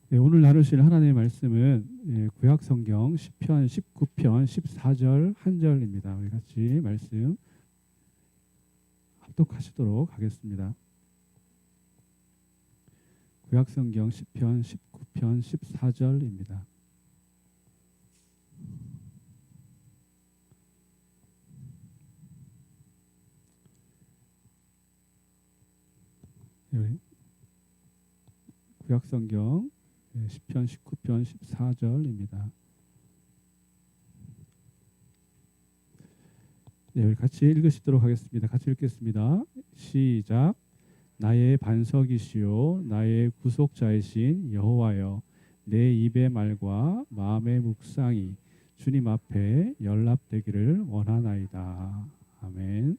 네, 오늘 나누실 하나님의 말씀은 구약 성경 시편 19편 14절 한 절입니다. 우리 같이 말씀 합독하시도록 하겠습니다. 구약 성경 시편 19편 14절입니다. 구약 성경 시편 19편 14절입니다. 네, 우리 같이 읽으시도록 하겠습니다. 같이 읽겠습니다. 시작. 나의 반석이시요 나의 구속자이신 여호와여, 내 입의 말과 마음의 묵상이 주님 앞에 연락되기를 원하나이다. 아멘.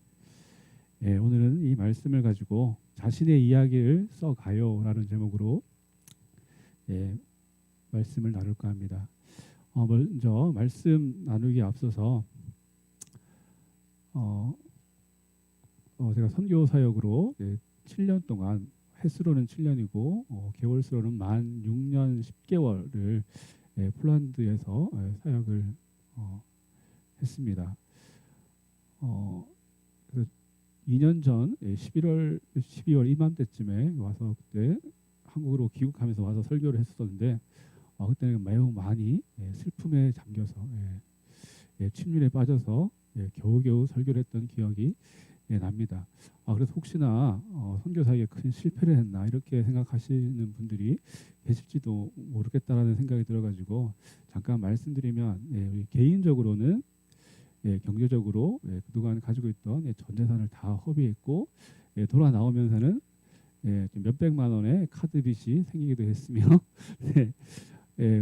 예, 오늘은 이 말씀을 가지고 자신의 이야기를 써가요라는 제목으로 말씀을 나눌까 합니다. 먼저 말씀 나누기 앞서서 제가 선교 사역으로 7년 동안, 횟수로는 7년이고 개월수로는 만 6년 10개월을 폴란드에서 사역을 했습니다. 그래서 2년 전 12월 이맘때쯤에 와서 그때 한국으로 귀국하면서 와서 설교를 했었는데 그때는 매우 많이 슬픔에 잠겨서 침륜에 빠져서 겨우겨우 설교를 했던 기억이 납니다. 그래서 혹시나 선교사에게 큰 실패를 했나 이렇게 생각하시는 분들이 계실지도 모르겠다라는 생각이 들어가지고 잠깐 말씀드리면, 우리 개인적으로는 경제적으로 그동안 가지고 있던 전 재산을 다 허비했고, 돌아 나오면서는 좀 몇백만 원의 카드 빚이 생기기도 했으며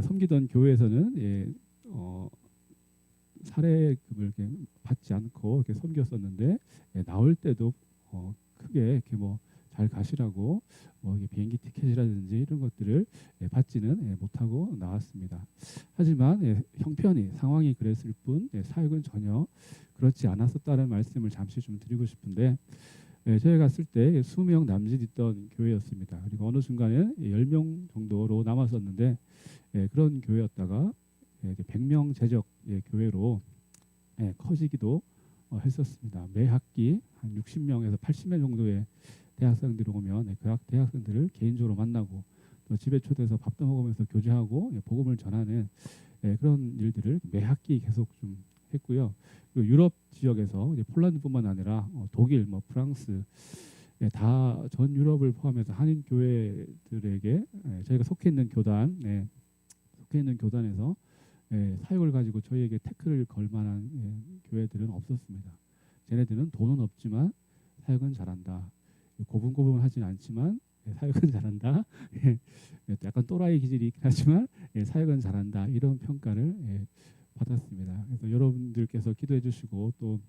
섬기던 교회에서는 사례금을 이렇게 받지 않고 이렇게 섬겼었는데, 나올 때도 크게 이렇게 뭐 잘 가시라고 이게 비행기 티켓이라든지 이런 것들을 받지는 못하고 나왔습니다. 하지만 형편이 상황이 그랬을 뿐 사역은 전혀 그렇지 않았었다는 말씀을 잠시 좀 드리고 싶은데, 저희 갔을 때 수명 남짓 있던 교회였습니다. 그리고 어느 순간에 10명 정도로 남았었는데, 그런 교회였다가 100명 제적 교회로 커지기도 했었습니다. 매 학기 한 60명에서 80명 정도의 대학생들이 오면 그 대학생들을 개인적으로 만나고 또 집에 초대해서 밥도 먹으면서 교제하고 복음을 전하는 그런 일들을 매 학기 계속 좀 했고요. 그리고 유럽 지역에서 폴란드뿐만 아니라 독일, 프랑스, 다 전 유럽을 포함해서 한인 교회들에게 저희가 속해 있는 교단에서 사역을 가지고 저희에게 태클을 걸 만한 교회들은 없었습니다. 쟤네들은 돈은 없지만 사역은 잘한다. 고분고분을 하진 않지만 사역은 잘한다. 약간 또라이 기질이 있긴 하지만 사역은 잘한다. 이런 평가를 받았습니다. 그래서 여러분들께서 기도해 주시고 또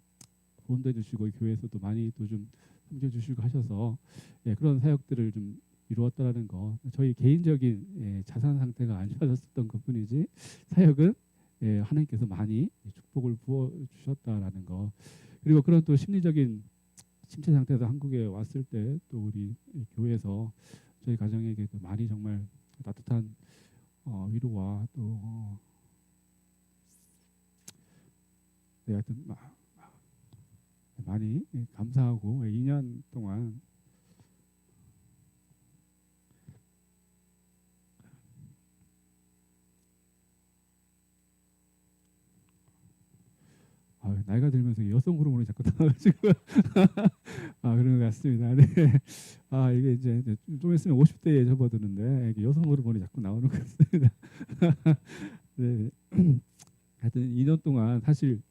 후원도 해주시고 교회에서도 많이 또 좀 섬겨주시고 하셔서 그런 사역들을 좀 이루었다라는 거, 저희 개인적인 자산 상태가 안 좋아졌었던 것뿐이지 사역은 하나님께서 많이 축복을 부어 주셨다라는 거. 그리고 그런 또 심리적인 침체 상태에서 한국에 왔을 때 또 우리 교회에서 저희 가정에게 또 많이 정말 따뜻한 위로와 또 하여튼 많이 감사하고 2년 동안 나이가 들면서 여성 호르몬이 자꾸 나와가지고 그런 것 같습니다. 네. 이게 이제 좀 있으면 50대에 접어드는데 이게 여성 호르몬이 자꾸 나오는 것 같습니다. 네. 하여튼 2년 동안 사실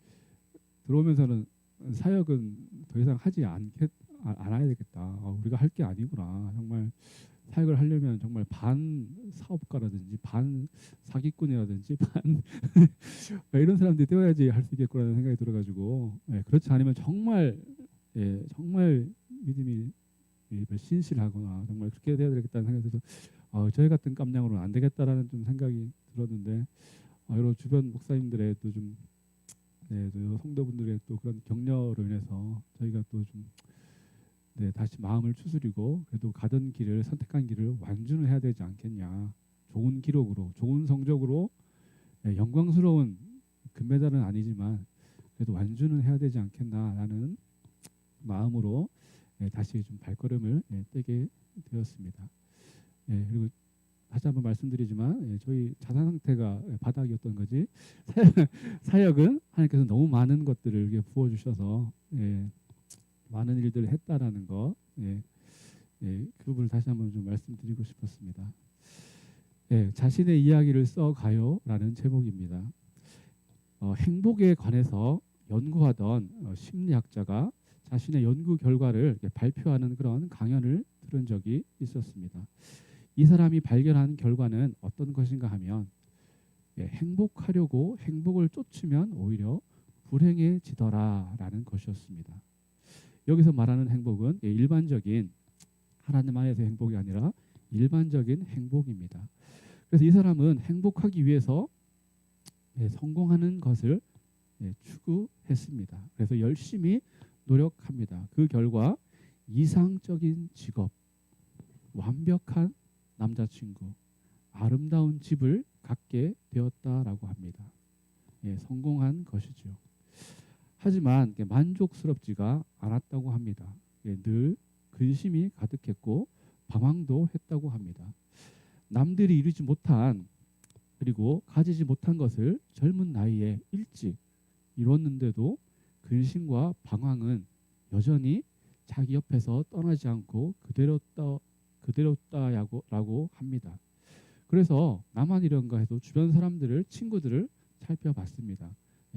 들어오면서는 사역은 더 이상 하지 않아야 되겠다. 우리가 할 게 아니구나. 정말 사역을 하려면 정말 반 사업가라든지 반 사기꾼이라든지 반 이런 사람들이 되어야지 할 수 있겠구나라는 생각이 들어가지고, 그렇지 않으면 정말 정말 믿음이 신실하거나 정말 그렇게 돼야 되겠다는 생각이 들어서 저희 같은 깜냥으로는 안 되겠다라는 좀 생각이 들었는데, 여러 주변 목사님들의 또좀 또 성도분들의 또 그런 격려로 인해서 저희가 또 좀 다시 마음을 추스리고 그래도 가던 길을 선택한 길을 완주는 해야 되지 않겠냐. 좋은 기록으로 좋은 성적으로 영광스러운 금메달은 아니지만 그래도 완주는 해야 되지 않겠나라는 마음으로 다시 좀 발걸음을 떼게 되었습니다. 그리고 다시 한번 말씀드리지만 저희 자산 상태가 바닥이었던 거지 사역은 하나님께서 너무 많은 것들을 이렇게 부어주셔서 많은 일들을 했다라는 거 그 부분을 다시 한번 좀 말씀드리고 싶었습니다. 자신의 이야기를 써가요라는 제목입니다. 행복에 관해서 연구하던 심리학자가 자신의 연구 결과를 이렇게 발표하는 그런 강연을 들은 적이 있었습니다. 이 사람이 발견한 결과는 어떤 것인가 하면 행복하려고 행복을 쫓으면 오히려 불행해지더라라는 것이었습니다. 여기서 말하는 행복은 일반적인 하나님 안에서 행복이 아니라 일반적인 행복입니다. 그래서 이 사람은 행복하기 위해서 성공하는 것을 추구했습니다. 그래서 열심히 노력합니다. 그 결과 이상적인 직업, 완벽한 남자친구, 아름다운 집을 갖게 되었다라고 합니다. 성공한 것이죠. 하지만 만족스럽지가 않았다고 합니다. 늘 근심이 가득했고 방황도 했다고 합니다. 남들이 이루지 못한 그리고 가지지 못한 것을 젊은 나이에 일찍 이뤘는데도 근심과 방황은 여전히 자기 옆에서 떠나지 않고 그대로다라고 합니다. 그래서 나만 이런가 해서 주변 사람들을 친구들을 살펴봤습니다.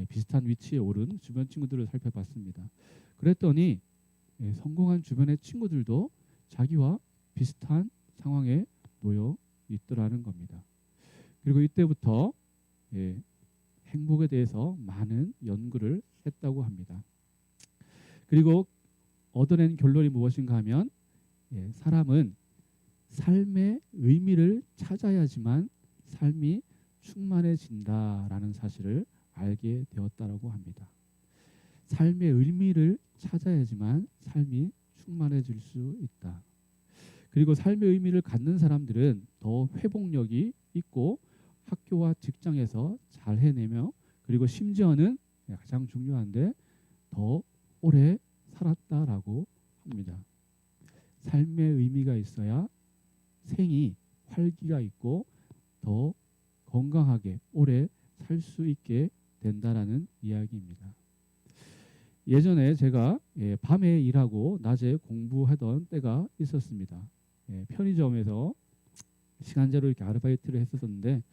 비슷한 위치에 오른 주변 친구들을 살펴봤습니다. 그랬더니 성공한 주변의 친구들도 자기와 비슷한 상황에 놓여 있더라는 겁니다. 그리고 이때부터 행복에 대해서 많은 연구를 했다고 합니다. 그리고 얻어낸 결론이 무엇인가 하면 사람은 삶의 의미를 찾아야지만 삶이 충만해진다라는 사실을 알게 되었다라고 합니다. 삶의 의미를 찾아야지만 삶이 충만해질 수 있다. 그리고 삶의 의미를 갖는 사람들은 더 회복력이 있고 학교와 직장에서 잘 해내며 그리고 심지어는 가장 중요한데 더 오래 살았다라고 합니다. 삶의 의미가 있어야 생이 활기가 있고 더 건강하게 오래 살 수 있게 된다라는 이야기입니다. 예전에 제가 밤에 일하고 낮에 공부하던 때가 있었습니다. 편의점에서 시간제로 이렇게 아르바이트를 했었는데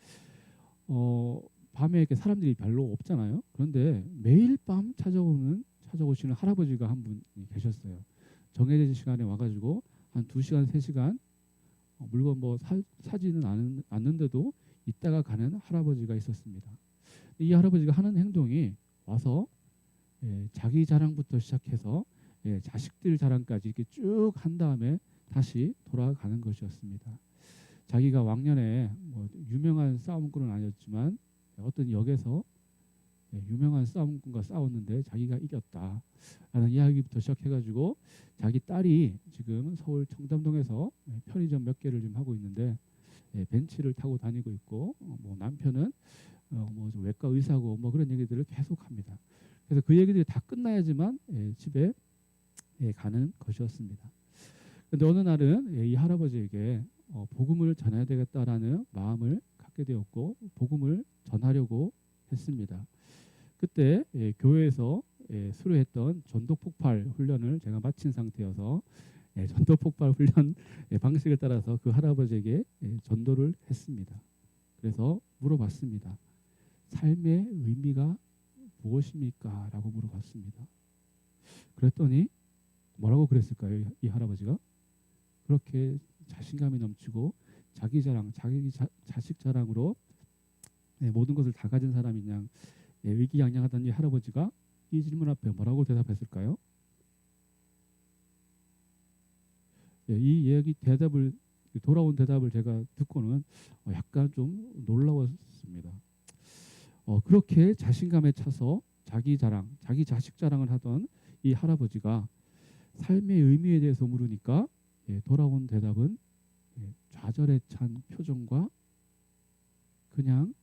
밤에 이렇게 사람들이 별로 없잖아요. 그런데 매일 밤 찾아오시는 할아버지가 한 분 계셨어요. 정해진 시간에 와가지고 한 2시간, 3시간 물건 뭐 사지는 않는데도 있다가 가는 할아버지가 있었습니다. 이 할아버지가 하는 행동이 와서 자기 자랑부터 시작해서 자식들 자랑까지 이렇게 쭉 한 다음에 다시 돌아가는 것이었습니다. 자기가 왕년에 뭐 유명한 싸움꾼은 아니었지만 어떤 역에서 유명한 싸움꾼과 싸웠는데 자기가 이겼다라는 이야기부터 시작해가지고 자기 딸이 지금 서울 청담동에서 편의점 몇 개를 좀 하고 있는데 벤츠를 타고 다니고 있고 뭐 남편은 뭐 외과 의사고 뭐 그런 얘기들을 계속합니다. 그래서 그 얘기들이 다 끝나야지만 집에 가는 것이었습니다. 그런데 어느 날은 이 할아버지에게 복음을 전해야 되겠다라는 마음을 갖게 되었고 복음을 전하려고 했습니다. 그때 교회에서 수료했던 전도폭발 훈련을 제가 마친 상태여서 전도폭발 훈련 방식을 따라서 그 할아버지에게 전도를 했습니다. 그래서 물어봤습니다. 삶의 의미가 무엇입니까? 라고 물어봤습니다. 그랬더니 뭐라고 그랬을까요? 이 할아버지가 그렇게 자신감이 넘치고 자기 자랑, 자식 자랑으로 모든 것을 다 가진 사람인 양 의기양양하던 이 할아버지가 이 질문 앞에 뭐라고 대답했을까요? 이 이야기 돌아온 대답을 제가 듣고는 약간 좀 놀라웠습니다. 그렇게 자신감에 차서 자기 자랑, 자기 자식 자랑을 하던 이 할아버지가 삶의 의미에 대해서 물으니까 돌아온 대답은 좌절에 찬 표정과 그냥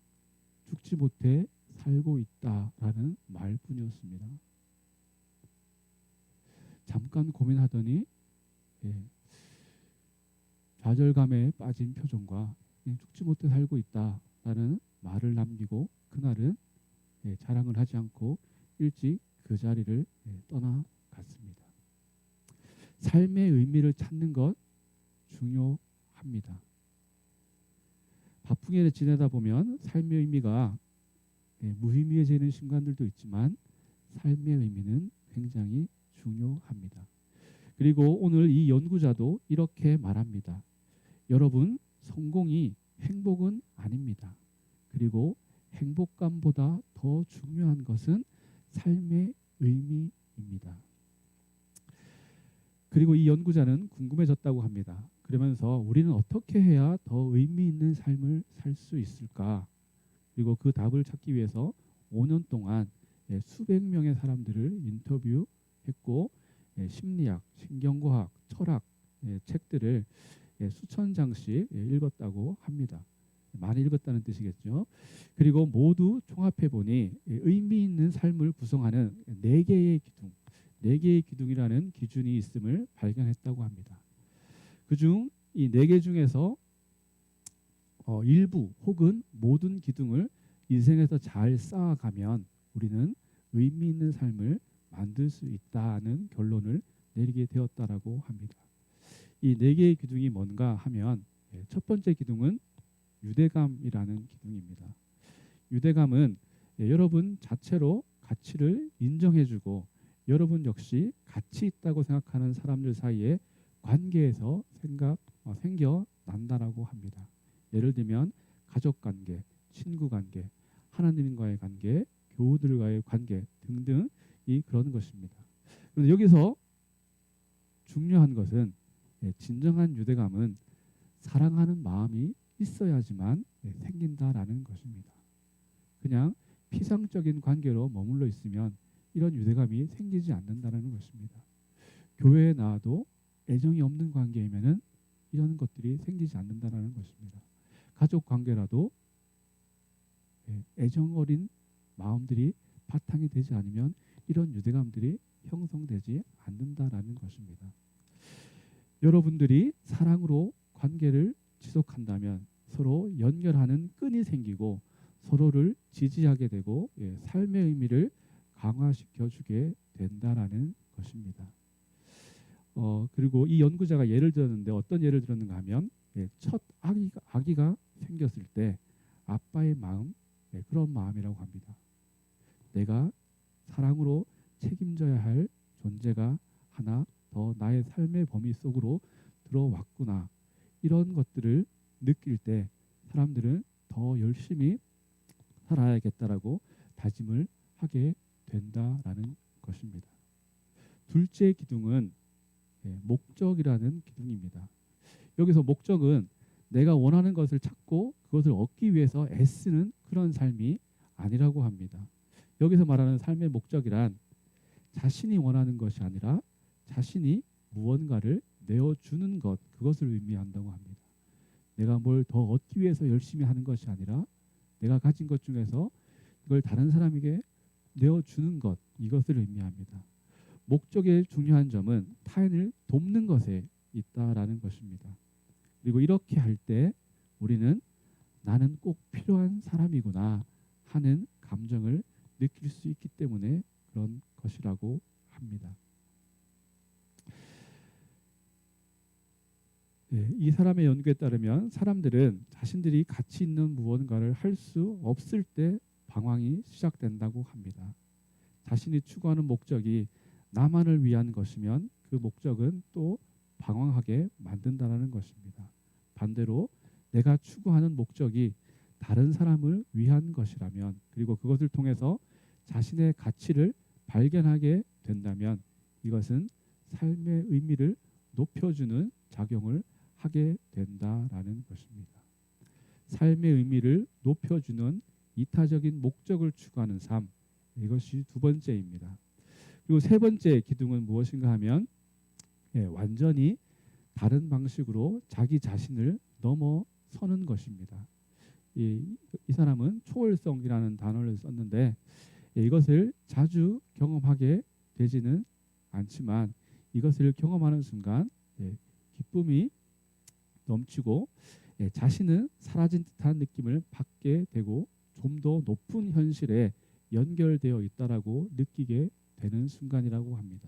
죽지 못해 살고 있다라는 말뿐이었습니다. 잠깐 고민하더니 예, 좌절감에 빠진 표정과 그냥 죽지 못해 살고 있다라는 말을 남기고 그날은 자랑을 하지 않고 일찍 그 자리를 떠나갔습니다. 삶의 의미를 찾는 것 중요합니다. 바쁘게 지내다 보면 삶의 의미가 무의미해지는 순간들도 있지만 삶의 의미는 굉장히 중요합니다. 그리고 오늘 이 연구자도 이렇게 말합니다. 여러분, 성공이 행복은 아닙니다. 그리고 행복감보다 더 중요한 것은 삶의 의미입니다. 그리고 이 연구자는 궁금해졌다고 합니다. 그러면서 우리는 어떻게 해야 더 의미 있는 삶을 살 수 있을까? 그리고 그 답을 찾기 위해서 5년 동안 수백 명의 사람들을 인터뷰했고 심리학, 신경과학, 철학 책들을 수천 장씩 읽었다고 합니다. 많이 읽었다는 뜻이겠죠. 그리고 모두 종합해 보니 의미 있는 삶을 구성하는 네 개의 기둥이라는 기준이 있음을 발견했다고 합니다. 그중 이 네 개 중에서 일부 혹은 모든 기둥을 인생에서 잘 쌓아가면 우리는 의미 있는 삶을 만들 수 있다는 결론을 내리게 되었다라고 합니다. 이 네 개의 기둥이 뭔가 하면 첫 번째 기둥은 유대감이라는 기둥입니다. 유대감은 여러분 자체로 가치를 인정해주고 여러분 역시 가치 있다고 생각하는 사람들 사이에 관계에서 생겨난다라고 합니다. 예를 들면 가족관계, 친구관계, 하나님과의 관계, 교우들과의 관계 등등이 그런 것입니다. 그런데 여기서 중요한 것은 진정한 유대감은 사랑하는 마음이 있어야지만 생긴다라는 것입니다. 그냥 피상적인 관계로 머물러 있으면 이런 유대감이 생기지 않는다는 것입니다. 교회에 나와도 애정이 없는 관계이면은 이런 것들이 생기지 않는다는 것입니다. 가족 관계라도 애정 어린 마음들이 바탕이 되지 않으면 이런 유대감들이 형성되지 않는다라는 것입니다. 여러분들이 사랑으로 관계를 지속한다면 서로 연결하는 끈이 생기고 서로를 지지하게 되고 삶의 의미를 강화시켜 주게 된다라는 것입니다. 그리고 이 연구자가 예를 들었는데 어떤 예를 들었는가 하면 첫 아기가 생겼을 때 아빠의 마음, 그런 마음이라고 합니다. 내가 사랑으로 책임져야 할 존재가 하나 더 나의 삶의 범위 속으로 들어왔구나. 이런 것들을 느낄 때 사람들은 더 열심히 살아야겠다라고 다짐을 하게 된다라는 것입니다. 둘째 기둥은 목적이라는 기둥입니다. 여기서 목적은 내가 원하는 것을 찾고 그것을 얻기 위해서 애쓰는 그런 삶이 아니라고 합니다. 여기서 말하는 삶의 목적이란 자신이 원하는 것이 아니라 자신이 무언가를 내어주는 것, 그것을 의미한다고 합니다. 내가 뭘 더 얻기 위해서 열심히 하는 것이 아니라 내가 가진 것 중에서 이걸 다른 사람에게 내어주는 것, 이것을 의미합니다. 목적의 중요한 점은 타인을 돕는 것에 있다라는 것입니다. 그리고 이렇게 할 때 우리는 나는 꼭 필요한 사람이구나 하는 감정을 느낄 수 있기 때문에 그런 것이라고 합니다. 이 사람의 연구에 따르면 사람들은 자신들이 가치 있는 무언가를 할 수 없을 때 방황이 시작된다고 합니다. 자신이 추구하는 목적이 나만을 위한 것이면 그 목적은 또 방황하게 만든다는 것입니다. 반대로 내가 추구하는 목적이 다른 사람을 위한 것이라면 그리고 그것을 통해서 자신의 가치를 발견하게 된다면 이것은 삶의 의미를 높여주는 작용을 하게 된다라는 것입니다. 삶의 의미를 높여주는 이타적인 목적을 추구하는 삶, 이것이 두 번째입니다. 그리고 세 번째 기둥은 무엇인가 하면 완전히 다른 방식으로 자기 자신을 넘어서는 것입니다. 이 사람은 초월성이라는 단어를 썼는데 이것을 자주 경험하게 되지는 않지만 이것을 경험하는 순간 기쁨이 넘치고 자신은 사라진 듯한 느낌을 받게 되고 좀 더 높은 현실에 연결되어 있다라고 느끼게 되는 순간이라고 합니다.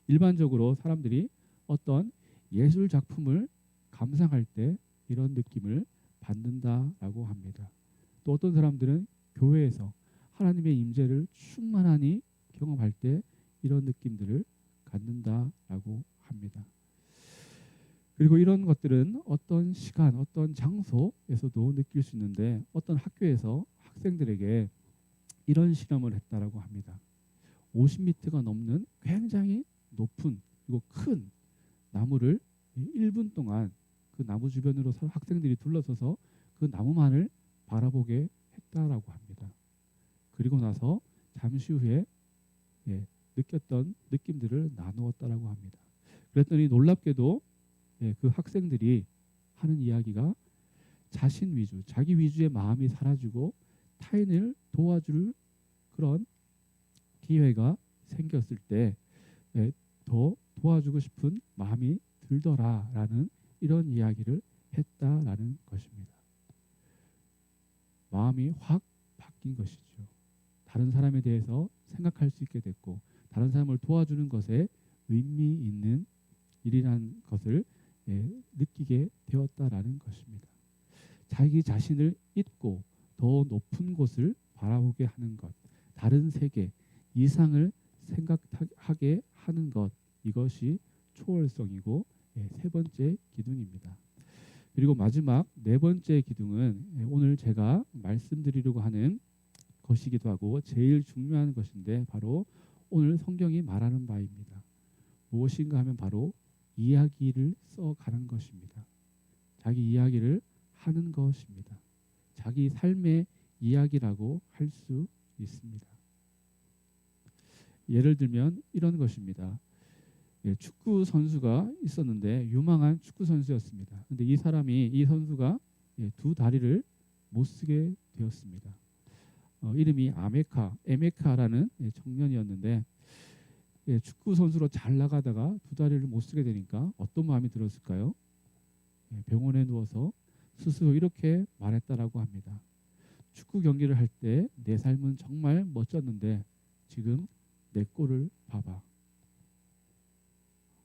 일반적으로 사람들이 어떤 예술 작품을 감상할 때 이런 느낌을 받는다라고 합니다. 또 어떤 사람들은 교회에서 하나님의 임재를 충만하니 경험할 때 이런 느낌들을 갖는다라고 합니다. 그리고 이런 것들은 어떤 시간, 어떤 장소에서도 느낄 수 있는데 어떤 학교에서 학생들에게 이런 실험을 했다라고 합니다. 50m가 넘는 굉장히 높은 그리고 큰 나무를 1분 동안 그 나무 주변으로 학생들이 둘러서서 그 나무만을 바라보게 했다라고 합니다. 그리고 나서 잠시 후에 느꼈던 느낌들을 나누었다라고 합니다. 그랬더니 놀랍게도 그 학생들이 하는 이야기가 자신 위주, 자기 위주의 마음이 사라지고 타인을 도와줄 그런 기회가 생겼을 때 더 도와주고 싶은 마음이 들더라라는 이런 이야기를 했다라는 것입니다. 마음이 확 바뀐 것이죠. 다른 사람에 대해서 생각할 수 있게 됐고 다른 사람을 도와주는 것에 의미 있는 일이라는 것을 느끼게 되었다라는 것입니다. 자기 자신을 잊고 더 높은 곳을 바라보게 하는 것, 다른 세계, 이상을 생각하게 하는 것, 이것이 초월성이고 세 번째 기둥입니다. 그리고 마지막 네 번째 기둥은 오늘 제가 말씀드리려고 하는 것이기도 하고 제일 중요한 것인데 바로 오늘 성경이 말하는 바입니다. 무엇인가 하면 바로 이야기를 써가는 것입니다. 자기 이야기를 하는 것입니다. 자기 삶의 이야기라고 할 수 있습니다. 예를 들면 이런 것입니다. 축구 선수가 있었는데 유망한 축구 선수였습니다. 근데 이 선수가 두 다리를 못 쓰게 되었습니다. 이름이 에메카라는 청년이었는데 축구 선수로 잘 나가다가 두 다리를 못 쓰게 되니까 어떤 마음이 들었을까요? 병원에 누워서 스스로 이렇게 말했다라고 합니다. 축구 경기를 할 때 내 삶은 정말 멋졌는데 지금 내 꼴을 봐봐.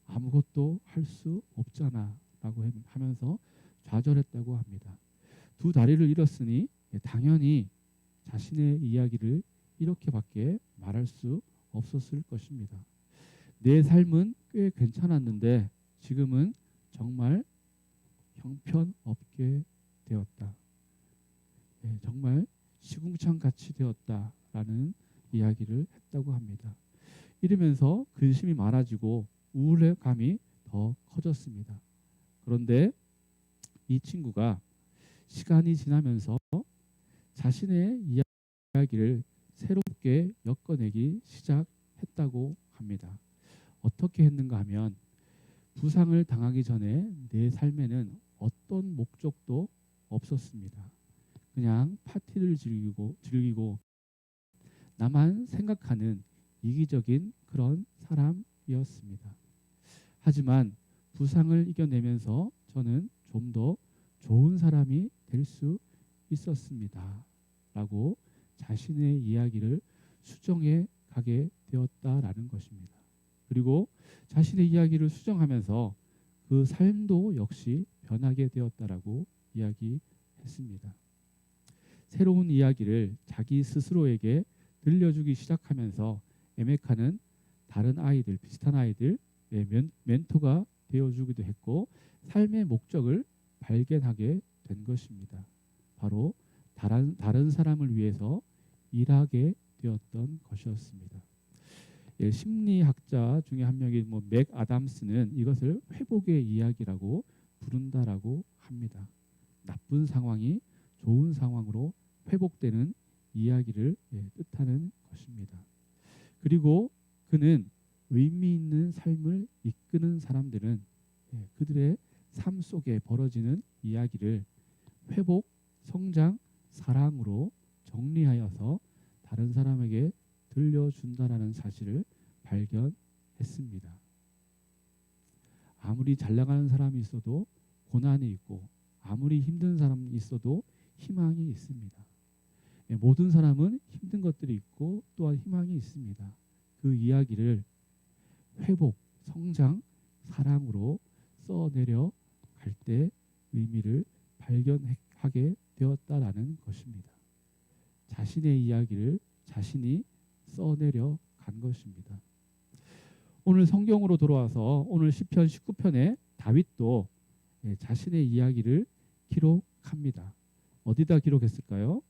아무것도 할 수 없잖아 라고 하면서 좌절했다고 합니다. 두 다리를 잃었으니 당연히 자신의 이야기를 이렇게밖에 말할 수 없었을 것입니다. 내 삶은 꽤 괜찮았는데 지금은 정말 형편없게 되었다. 정말 시궁창같이 되었다라는 이야기를 했다고 합니다. 이러면서 근심이 많아지고 우울감이 더 커졌습니다. 그런데 이 친구가 시간이 지나면서 자신의 이야기를 새롭게 엮어내기 시작했다고 합니다. 어떻게 했는가 하면 부상을 당하기 전에 내 삶에는 어떤 목적도 없었습니다. 그냥 파티를 즐기고 나만 생각하는 이기적인 그런 사람이었습니다. 하지만 부상을 이겨내면서 저는 좀 더 좋은 사람이 될 수 있었습니다. 라고 자신의 이야기를 수정해 가게 되었다라는 것입니다. 그리고 자신의 이야기를 수정하면서 그 삶도 역시 변하게 되었다라고 이야기했습니다. 새로운 이야기를 자기 스스로에게 들려주기 시작하면서 에메카는 다른 아이들, 비슷한 아이들 멘토가 되어주기도 했고 삶의 목적을 발견하게 된 것입니다. 바로 다른 사람을 위해서 일하게 되었던 것이었습니다. 심리학자 중에 한 명인 맥 아담스는 이것을 회복의 이야기라고 부른다라고 합니다. 나쁜 상황이 좋은 상황으로 회복되는 이야기를 뜻하는 것입니다. 그리고 그는 의미 있는 삶을 이끄는 사람들은 그들의 삶 속에 벌어지는 이야기를 회복 성장, 사랑으로 정리하여서 다른 사람에게 들려준다라는 사실을 발견했습니다. 아무리 잘 나가는 사람이 있어도 고난이 있고, 아무리 힘든 사람이 있어도 희망이 있습니다. 모든 사람은 힘든 것들이 있고 또한 희망이 있습니다. 그 이야기를 회복, 성장, 사랑으로 써내려 갈 때 의미를 발견하게 되었다라는 것입니다. 자신의 이야기를 자신이 써내려 간 것입니다. 오늘 성경으로 돌아와서 오늘 시편 19편에 다윗도 자신의 이야기를 기록합니다. 어디다 기록했을까요?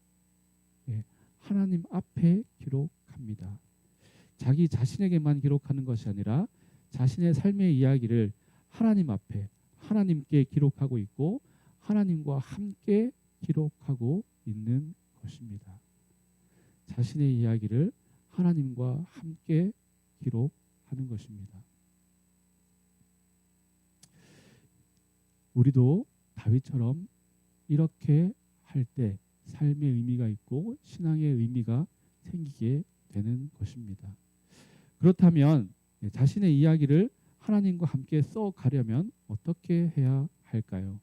하나님 앞에 기록합니다. 자기 자신에게만 기록하는 것이 아니라 자신의 삶의 이야기를 하나님 앞에 하나님께 기록하고 있고 하나님과 함께 기록하고 있는 것입니다. 자신의 이야기를 하나님과 함께 기록하는 것입니다. 우리도 다윗처럼 이렇게 할 때 삶의 의미가 있고 신앙의 의미가 생기게 되는 것입니다. 그렇다면 자신의 이야기를 하나님과 함께 써가려면 어떻게 해야 할까요?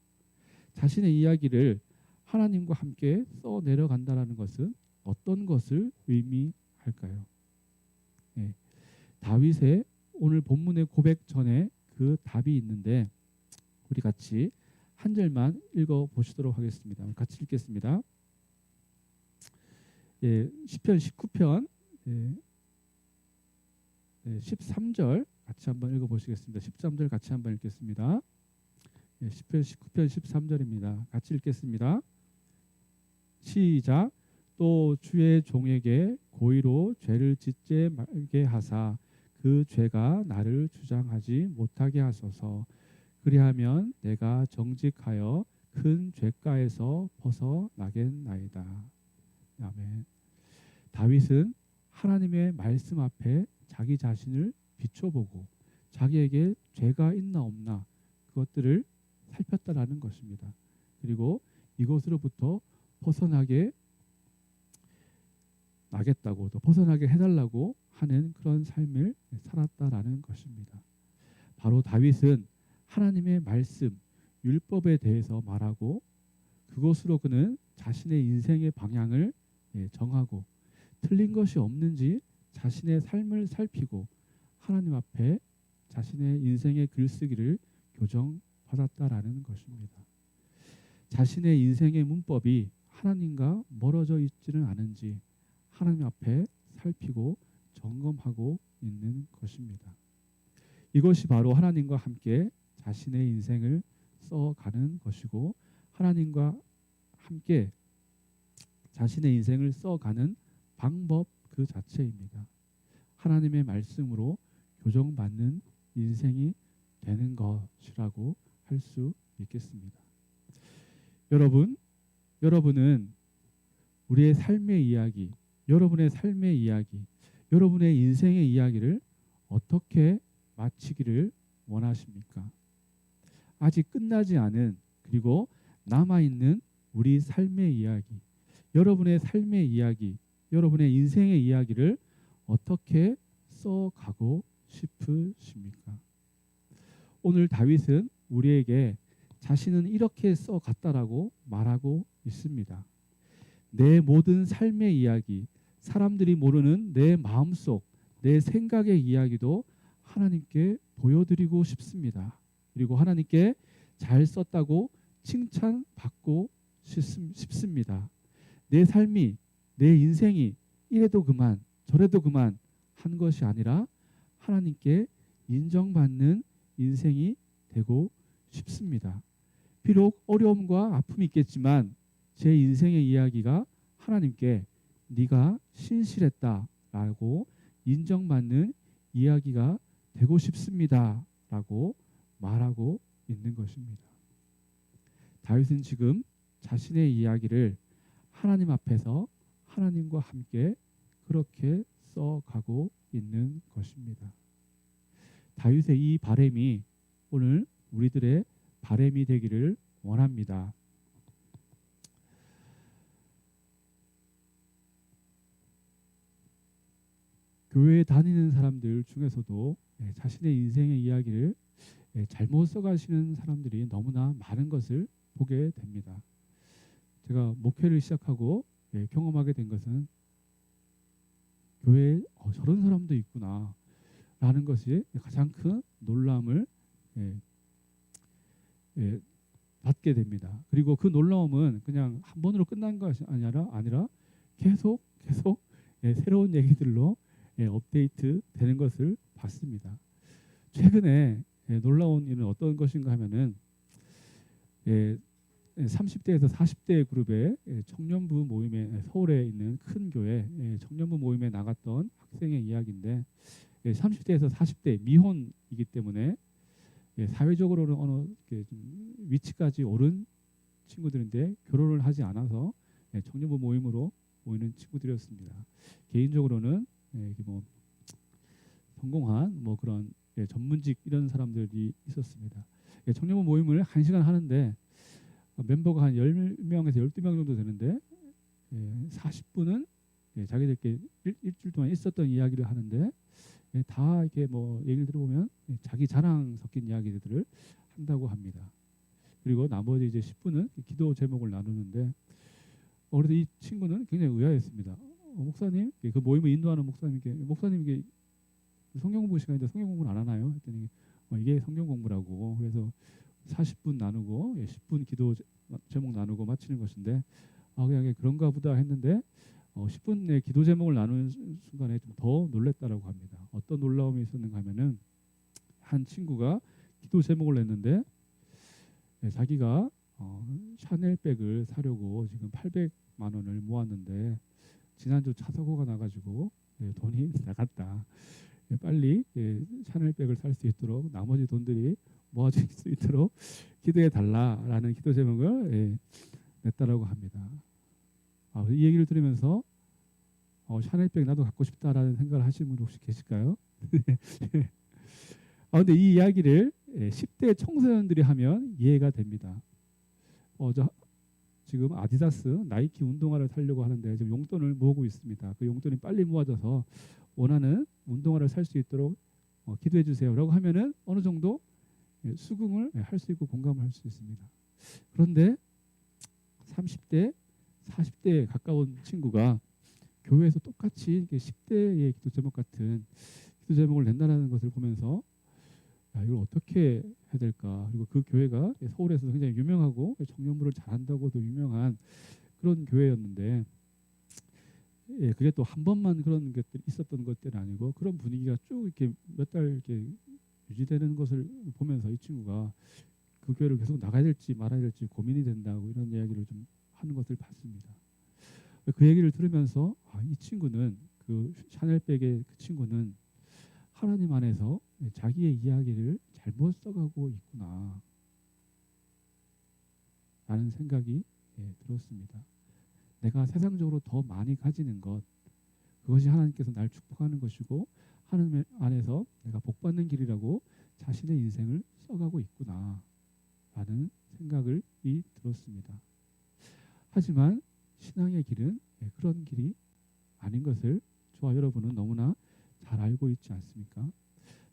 자신의 이야기를 하나님과 함께 써내려간다는 것은 어떤 것을 의미할까요? 다윗의 오늘 본문의 고백 전에 그 답이 있는데 우리 같이 한 절만 읽어보시도록 하겠습니다. 같이 읽겠습니다. 시편 19편 13절 같이 한번 읽어보시겠습니다. 13절 같이 한번 읽겠습니다. 시편 19편 13절입니다. 같이 읽겠습니다. 시작. 또 주의 종에게 고의로 죄를 짓지 말게 하사 그 죄가 나를 주장하지 못하게 하소서. 그리하면 내가 정직하여 큰 죄가에서 벗어나겠나이다. 아멘. 다윗은 하나님의 말씀 앞에 자기 자신을 비춰보고 자기에게 죄가 있나 없나 그것들을 살폈다라는 것입니다. 그리고 이것으로부터 벗어나게 나겠다고 또 벗어나게 해달라고 하는 그런 삶을 살았다라는 것입니다. 바로 다윗은 하나님의 말씀, 율법에 대해서 말하고 그것으로 그는 자신의 인생의 방향을 정하고 틀린 것이 없는지 자신의 삶을 살피고 하나님 앞에 자신의 인생의 글쓰기를 교정받았다라는 것입니다. 자신의 인생의 문법이 하나님과 멀어져 있지는 않은지 하나님 앞에 살피고 점검하고 있는 것입니다. 이것이 바로 하나님과 함께 자신의 인생을 써가는 것이고 하나님과 함께 자신의 인생을 써가는 방법 그 자체입니다. 하나님의 말씀으로 교정받는 인생이 되는 것이라고 할 수 있겠습니다. 여러분은 우리의 삶의 이야기, 여러분의 삶의 이야기, 여러분의 인생의 이야기를 어떻게 마치기를 원하십니까? 아직 끝나지 않은 그리고 남아있는 우리 삶의 이야기, 여러분의 삶의 이야기, 여러분의 인생의 이야기를 어떻게 써가고 싶으십니까? 오늘 다윗은 우리에게 자신은 이렇게 써갔다라고 말하고 있습니다. 내 모든 삶의 이야기, 사람들이 모르는 내 마음속, 내 생각의 이야기도 하나님께 보여드리고 싶습니다. 그리고 하나님께 잘 썼다고 칭찬받고 싶습니다. 내 삶이, 내 인생이 이래도 그만 저래도 그만 한 것이 아니라 하나님께 인정받는 인생이 되고 싶습니다. 비록 어려움과 아픔이 있겠지만 제 인생의 이야기가 하나님께 네가 신실했다라고 인정받는 이야기가 되고 싶습니다라고 말하고 있는 것입니다. 다윗은 지금 자신의 이야기를 하나님 앞에서 하나님과 함께 그렇게 써가고 있는 것입니다. 다윗의 이 바람이 오늘 우리들의 바람이 되기를 원합니다. 교회에 다니는 사람들 중에서도 자신의 인생의 이야기를 잘못 써가시는 사람들이 너무나 많은 것을 보게 됩니다. 제가 목회를 시작하고 경험하게 된 것은 교회에 저런 사람도 있구나 라는 것이 가장 큰 놀람을 받게 됩니다. 그리고 그 놀라움은 그냥 한 번으로 끝난 것이 아니라 계속 새로운 얘기들로 업데이트 되는 것을 봤습니다. 최근에 놀라운 일은 어떤 것인가 하면은 30대에서 40대 그룹의 청년부 모임에, 서울에 있는 큰 교회 청년부 모임에 나갔던 학생의 이야기인데, 30대에서 40대 미혼이기 때문에 사회적으로는 어느 좀 위치까지 오른 친구들인데 결혼을 하지 않아서 청년부 모임으로 모이는 친구들이었습니다. 개인적으로는 뭐 성공한 뭐 그런 전문직 이런 사람들이 있었습니다. 청년부 모임을 1시간 하는데 멤버가 한 10명에서 12명 정도 되는데 40분은 자기들끼리 일주일 동안 있었던 이야기를 하는데 다 이렇게 뭐 얘기를 들어보면 자기 자랑 섞인 이야기들을 한다고 합니다. 그리고 나머지 이제 10분은 기도 제목을 나누는데 그래도 이 친구는 굉장히 의아했습니다. 목사님, 그 모임을 인도하는 목사님께 목사님 이게 성경 공부 시간인데 성경 공부를 안 하나요? 했더니 이게 성경 공부라고. 그래서 40분 나누고 10분 기도 제목 나누고 마치는 것인데 그냥 그런가 보다 했는데 10분 내 기도 제목을 나누는 순간에 좀 더 놀랬다라고 합니다. 어떤 놀라움이 있었는가 하면은 한 친구가 기도 제목을 냈는데 자기가 샤넬백을 사려고 지금 800만 원을 모았는데 지난주 차 사고가 나가지고 돈이 나갔다. 빨리 샤넬백을 살 수 있도록 나머지 돈들이 모아질 수 있도록 기도해 달라라는 기도 제목을 냈다라고 합니다. 이 얘기를 들으면서 샤넬백 나도 갖고 싶다라는 생각을 하시는 분 혹시 계실까요? 근데 이 이야기를 10대 청소년들이 하면 이해가 됩니다. 지금 아디다스, 나이키 운동화를 사려고 하는데 지금 용돈을 모으고 있습니다. 그 용돈이 빨리 모아져서 원하는 운동화를 살 수 있도록 기도해 주세요라고 하면은 어느 정도 수긍을 할 수 있고 공감을 할 수 있습니다. 그런데 30대, 40대에 가까운 친구가 교회에서 똑같이 10대의 기도 제목 같은 기도 제목을 낸다는 것을 보면서 이걸 어떻게 해야 될까. 그리고 그 교회가 서울에서 굉장히 유명하고 청년부를 잘한다고도 유명한 그런 교회였는데 그게 또 한 번만 그런 것들이 있었던 것들이 아니고 그런 분위기가 쭉 이렇게 몇 달 이렇게 유지되는 것을 보면서 이 친구가 그 교회를 계속 나가야 될지 말아야 될지 고민이 된다고 이런 이야기를 좀 하는 것을 봤습니다. 그 얘기를 들으면서 이 친구는 그 샤넬백의 그 친구는 하나님 안에서 자기의 이야기를 잘못 써가고 있구나 라는 생각이 들었습니다. 내가 세상적으로 더 많이 가지는 것, 그것이 하나님께서 날 축복하는 것이고 하나님 안에서 내가 복받는 길이라고 자신의 인생을 써가고 있구나 라는 생각을 들었습니다. 하지만 신앙의 길은 그런 길이 아닌 것을 저와 여러분은 너무나 잘 알고 있지 않습니까?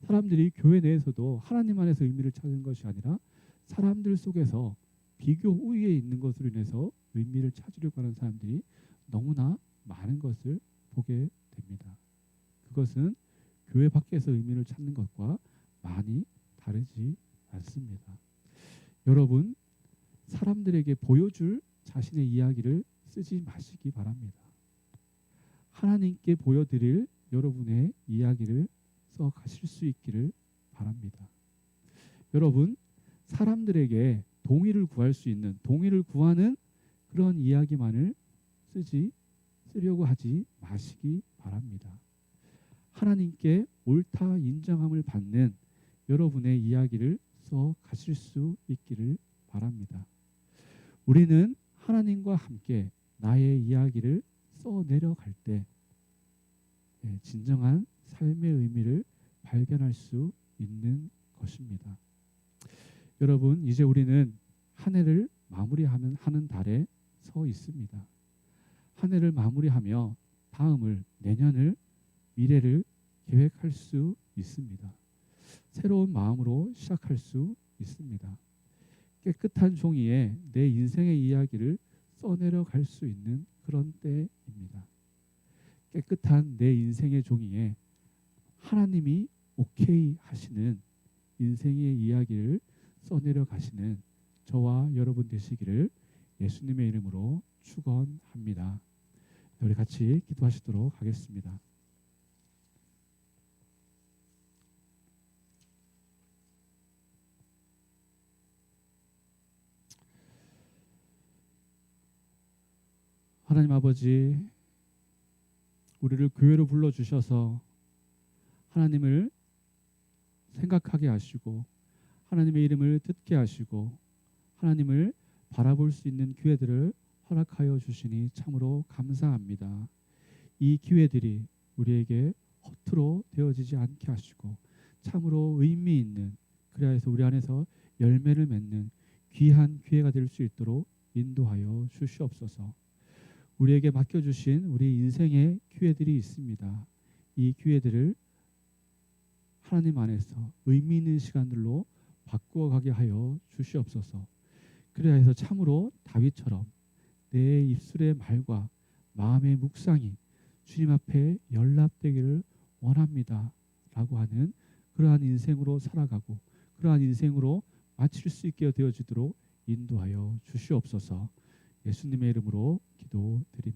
사람들이 교회 내에서도 하나님 안에서 의미를 찾는 것이 아니라 사람들 속에서 비교 우위에 있는 것으로 인해서 의미를 찾으려고 하는 사람들이 너무나 많은 것을 보게 됩니다. 그것은 교회 밖에서 의미를 찾는 것과 많이 다르지 않습니다. 여러분, 사람들에게 보여줄 자신의 이야기를 쓰지 마시기 바랍니다. 하나님께 보여드릴 여러분의 이야기를 써 가실 수 있기를 바랍니다. 여러분, 사람들에게 동의를 구할 수 있는, 동의를 구하는 그런 이야기만을 쓰려고 하지 마시기 바랍니다. 하나님께 옳다 인정함을 받는 여러분의 이야기를 써 가실 수 있기를 바랍니다. 우리는 하나님과 함께 나의 이야기를 써 내려갈 때 진정한 삶의 의미를 발견할 수 있는 것입니다. 여러분, 이제 우리는 한 해를 마무리하는 달에 서 있습니다. 한 해를 마무리하며 다음을, 내년을 미래를 계획할 수 있습니다. 새로운 마음으로 시작할 수 있습니다. 깨끗한 종이에 내 인생의 이야기를 써내려 갈 수 있는 그런 때입니다. 깨끗한 내 인생의 종이에 하나님이 오케이 하시는 인생의 이야기를 써내려 가시는 저와 여러분 되시기를 예수님의 이름으로 축원합니다. 우리 같이 기도하시도록 하겠습니다. 하나님 아버지, 우리를 교회로 불러주셔서 하나님을 생각하게 하시고 하나님의 이름을 듣게 하시고 하나님을 바라볼 수 있는 기회들을 허락하여 주시니 참으로 감사합니다. 이 기회들이 우리에게 허투루 되어지지 않게 하시고 참으로 의미 있는, 그래야 해서 우리 안에서 열매를 맺는 귀한 기회가 될 수 있도록 인도하여 주시옵소서. 우리에게 맡겨주신 우리 인생의 기회들이 있습니다. 이 기회들을 하나님 안에서 의미 있는 시간들로 바꾸어 가게 하여 주시옵소서. 그래야 해서 참으로 다윗처럼 내 입술의 말과 마음의 묵상이 주님 앞에 연락되기를 원합니다 라고 하는 그러한 인생으로 살아가고 그러한 인생으로 마칠 수 있게 되어지도록 인도하여 주시옵소서. 예수님의 이름으로 기도드립니다.